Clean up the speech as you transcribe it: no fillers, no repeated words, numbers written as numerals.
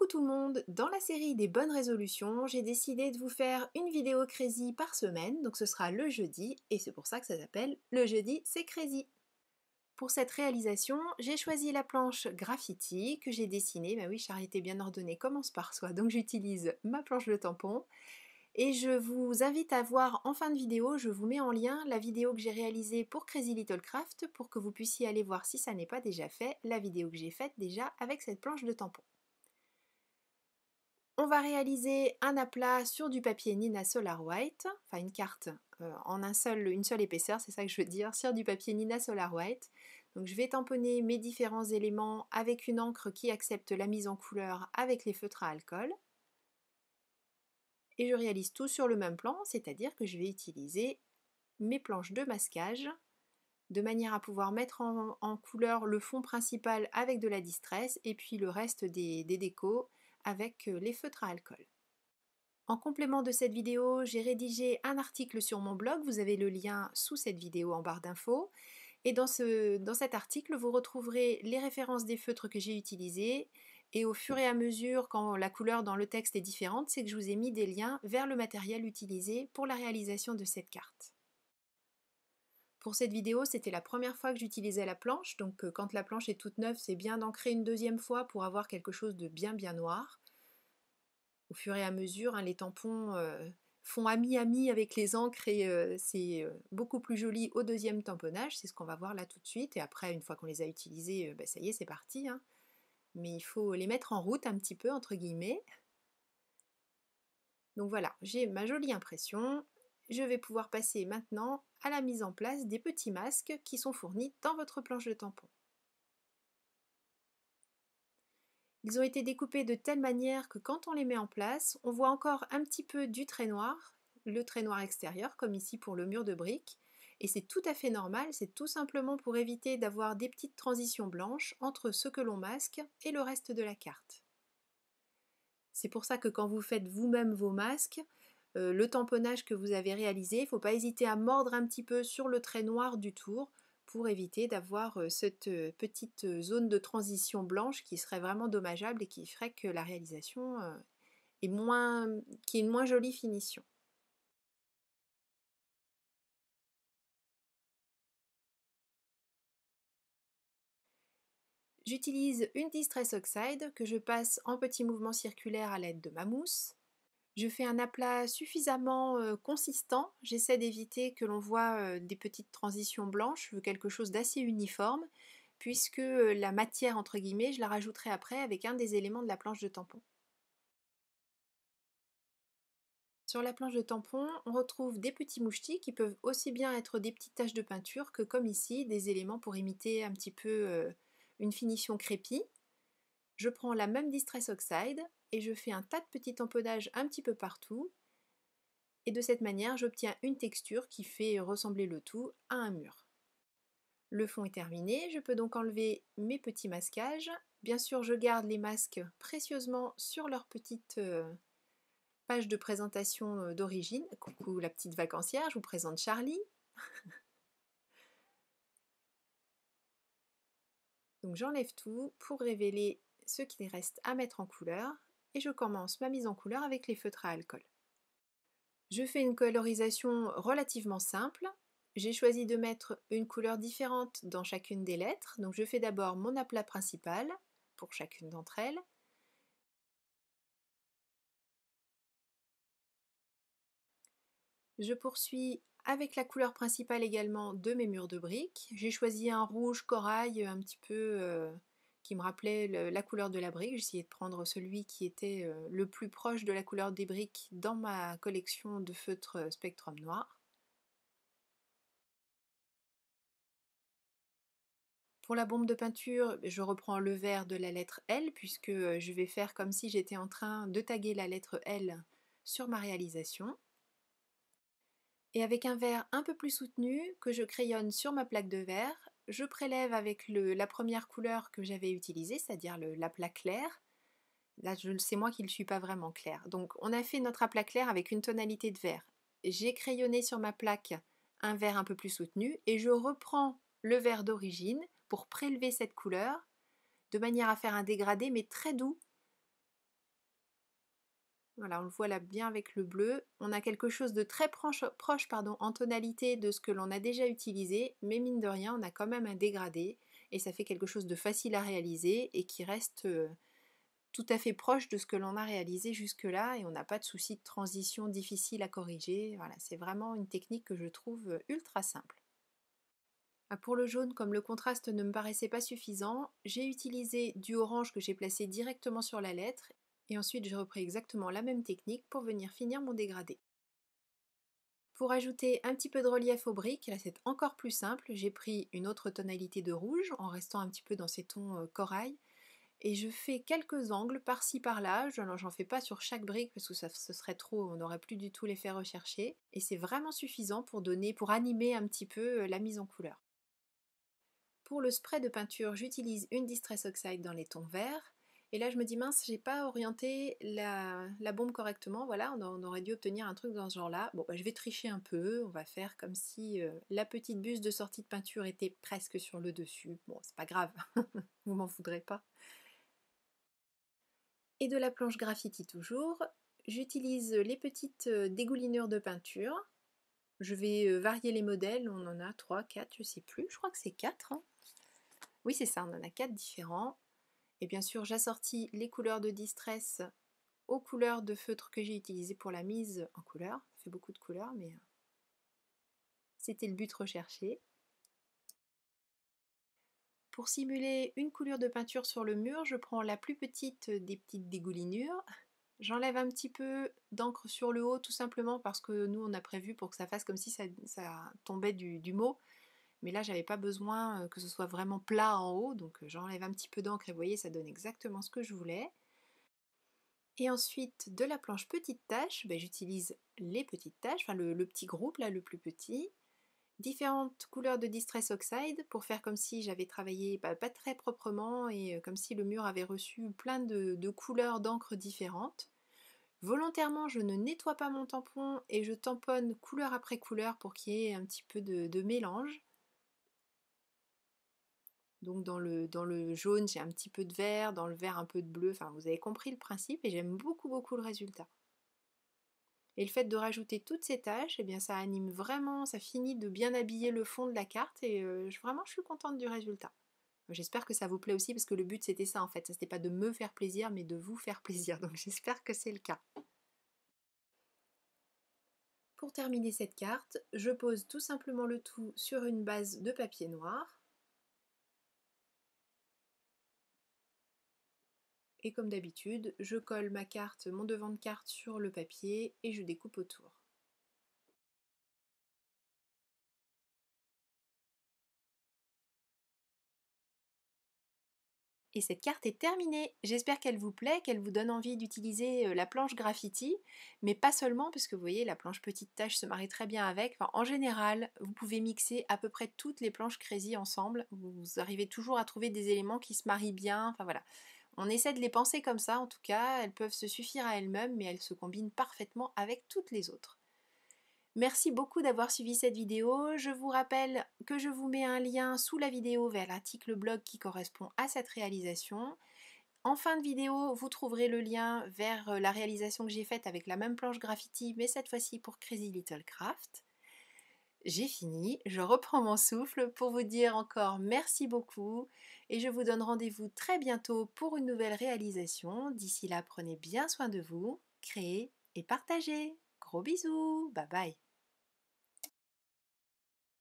Coucou tout le monde, dans la série des bonnes résolutions, j'ai décidé de vous faire une vidéo crazy par semaine, donc ce sera le jeudi, et c'est pour ça que ça s'appelle Le jeudi c'est crazy. Pour cette réalisation, j'ai choisi la planche graffiti que j'ai dessinée, bah oui, charité bien ordonnée commence par soi, donc j'utilise ma planche de tampon, et je vous invite à voir en fin de vidéo, je vous mets en lien la vidéo que j'ai réalisée pour Crazy Little Craft, pour que vous puissiez aller voir si ça n'est pas déjà fait, la vidéo que j'ai faite déjà avec cette planche de tampon. On va réaliser un aplat sur du papier Nina Solar White, enfin une carte en une seule épaisseur, c'est ça que je veux dire, sur du papier Nina Solar White. Donc je vais tamponner mes différents éléments avec une encre qui accepte la mise en couleur avec les feutres à alcool. Et je réalise tout sur le même plan, c'est-à-dire que je vais utiliser mes planches de masquage de manière à pouvoir mettre en couleur le fond principal avec de la distress et puis le reste des décos avec les feutres à alcool. En complément de cette vidéo, j'ai rédigé un article sur mon blog, vous avez le lien sous cette vidéo en barre d'infos. Et dans cet article, vous retrouverez les références des feutres que j'ai utilisés. Et au fur et à mesure, quand la couleur dans le texte est différente, c'est que je vous ai mis des liens vers le matériel utilisé pour la réalisation de cette carte. Pour cette vidéo, c'était la première fois que j'utilisais la planche, donc quand la planche est toute neuve, c'est bien d'ancrer une deuxième fois pour avoir quelque chose de bien noir. Au fur et à mesure, les tampons font ami-ami avec les encres et c'est beaucoup plus joli au deuxième tamponnage, c'est ce qu'on va voir là tout de suite. Et après, une fois qu'on les a utilisés, ça y est, c'est parti. Mais il faut les mettre en route un petit peu, entre guillemets. Donc voilà, j'ai ma jolie impression. Je vais pouvoir passer maintenant à la mise en place des petits masques qui sont fournis dans votre planche de tampons. Ils ont été découpés de telle manière que quand on les met en place, on voit encore un petit peu du trait noir, le trait noir extérieur, comme ici pour le mur de briques. Et c'est tout à fait normal, c'est tout simplement pour éviter d'avoir des petites transitions blanches entre ce que l'on masque et le reste de la carte. C'est pour ça que quand vous faites vous-même vos masques, le tamponnage que vous avez réalisé, il ne faut pas hésiter à mordre un petit peu sur le trait noir du tour pour éviter d'avoir cette petite zone de transition blanche qui serait vraiment dommageable et qui ferait que la réalisation qui est une moins jolie finition. J'utilise une Distress Oxide que je passe en petits mouvements circulaires à l'aide de ma mousse. Je fais un aplat suffisamment consistant, j'essaie d'éviter que l'on voit des petites transitions blanches, je veux quelque chose d'assez uniforme, puisque la matière, entre guillemets, je la rajouterai après avec un des éléments de la planche de tampon. Sur la planche de tampon, on retrouve des petits mouchetis qui peuvent aussi bien être des petites taches de peinture que, comme ici, des éléments pour imiter un petit peu une finition crépie. Je prends la même Distress Oxide et je fais un tas de petits tamponnages un petit peu partout. Et de cette manière, j'obtiens une texture qui fait ressembler le tout à un mur. Le fond est terminé, je peux donc enlever mes petits masquages. Bien sûr, je garde les masques précieusement sur leur petite page de présentation d'origine. Coucou la petite vacancière, je vous présente Charlie. Donc j'enlève tout pour révéler ce qui reste à mettre en couleur et je commence ma mise en couleur avec les feutres à alcool. Je fais une colorisation relativement simple. J'ai choisi de mettre une couleur différente dans chacune des lettres. Donc je fais d'abord mon aplat principal pour chacune d'entre elles. Je poursuis avec la couleur principale également de mes murs de briques. J'ai choisi un rouge corail un petit peu qui me rappelait la couleur de la brique. J'ai essayé de prendre celui qui était le plus proche de la couleur des briques dans ma collection de feutres Spectrum Noir. Pour la bombe de peinture, je reprends le vert de la lettre L puisque je vais faire comme si j'étais en train de taguer la lettre L sur ma réalisation. Et avec un vert un peu plus soutenu que je crayonne sur ma plaque de verre, je prélève avec la première couleur que j'avais utilisée, c'est-à-dire l'aplat clair. Là, c'est moi qui ne le suis pas vraiment clair. Donc on a fait notre aplat clair avec une tonalité de vert. J'ai crayonné sur ma plaque un vert un peu plus soutenu et je reprends le vert d'origine pour prélever cette couleur de manière à faire un dégradé mais très doux Voilà, on le voit là bien avec le bleu. On a quelque chose de très proche, en tonalité de ce que l'on a déjà utilisé, mais mine de rien, on a quand même un dégradé et ça fait quelque chose de facile à réaliser et qui reste tout à fait proche de ce que l'on a réalisé jusque-là et on n'a pas de souci de transition difficile à corriger. Voilà, c'est vraiment une technique que je trouve ultra simple. Pour le jaune, comme le contraste ne me paraissait pas suffisant, j'ai utilisé du orange que j'ai placé directement sur la lettre et ensuite j'ai repris exactement la même technique pour venir finir mon dégradé. Pour ajouter un petit peu de relief aux briques, là c'est encore plus simple, j'ai pris une autre tonalité de rouge en restant un petit peu dans ces tons corail et je fais quelques angles par-ci par-là, j'en fais pas sur chaque brique parce que ce serait trop, on n'aurait plus du tout l'effet recherché et c'est vraiment suffisant pour animer un petit peu la mise en couleur. Pour le spray de peinture, j'utilise une Distress Oxide dans les tons verts. Et là, je me dis, mince, j'ai pas orienté la bombe correctement. Voilà, on aurait dû obtenir un truc dans ce genre-là. Bon, bah, je vais tricher un peu. On va faire comme si la petite buse de sortie de peinture était presque sur le dessus. Bon, c'est pas grave, vous m'en voudrez pas. Et de la planche graffiti toujours, j'utilise les petites dégoulinures de peinture. Je vais varier les modèles. On en a 3, 4, je sais plus. Je crois que c'est 4. Hein. Oui, c'est ça, on en a 4 différents. Et bien sûr, j'assortis les couleurs de Distress aux couleurs de feutre que j'ai utilisées pour la mise en couleur. Ça fait beaucoup de couleurs, mais c'était le but recherché. Pour simuler une coulure de peinture sur le mur, je prends la plus petite des petites dégoulinures. J'enlève un petit peu d'encre sur le haut, tout simplement parce que nous, on a prévu pour que ça fasse comme si ça tombait du mot. Mais là, j'avais pas besoin que ce soit vraiment plat en haut, donc j'enlève un petit peu d'encre et vous voyez, ça donne exactement ce que je voulais. Et ensuite, de la planche petite tache, j'utilise les petites taches, enfin le petit groupe là, le plus petit. Différentes couleurs de Distress Oxide pour faire comme si j'avais travaillé pas très proprement et comme si le mur avait reçu plein de couleurs d'encre différentes. Volontairement, je ne nettoie pas mon tampon et je tamponne couleur après couleur pour qu'il y ait un petit peu de mélange. Donc dans le jaune, j'ai un petit peu de vert, dans le vert un peu de bleu, enfin vous avez compris le principe et j'aime beaucoup le résultat. Et le fait de rajouter toutes ces tâches, eh bien ça anime vraiment, ça finit de bien habiller le fond de la carte et vraiment je suis contente du résultat. J'espère que ça vous plaît aussi parce que le but c'était ça en fait, c'était pas de me faire plaisir mais de vous faire plaisir, donc j'espère que c'est le cas. Pour terminer cette carte, je pose tout simplement le tout sur une base de papier noir. Et comme d'habitude, je colle ma carte, mon devant de carte sur le papier et je découpe autour. Et cette carte est terminée. J'espère qu'elle vous plaît, qu'elle vous donne envie d'utiliser la planche graffiti, mais pas seulement, parce que vous voyez, la planche petite tache se marie très bien avec. Enfin, en général, vous pouvez mixer à peu près toutes les planches Crazy ensemble. Vous arrivez toujours à trouver des éléments qui se marient bien. Enfin voilà. On essaie de les penser comme ça, en tout cas. Elles peuvent se suffire à elles-mêmes, mais elles se combinent parfaitement avec toutes les autres. Merci beaucoup d'avoir suivi cette vidéo. Je vous rappelle que je vous mets un lien sous la vidéo vers l'article blog qui correspond à cette réalisation. En fin de vidéo, vous trouverez le lien vers la réalisation que j'ai faite avec la même planche graffiti, mais cette fois-ci pour Crazy Little Craft. J'ai fini, je reprends mon souffle pour vous dire encore merci beaucoup et je vous donne rendez-vous très bientôt pour une nouvelle réalisation. D'ici là, prenez bien soin de vous, créez et partagez. Gros bisous, bye bye.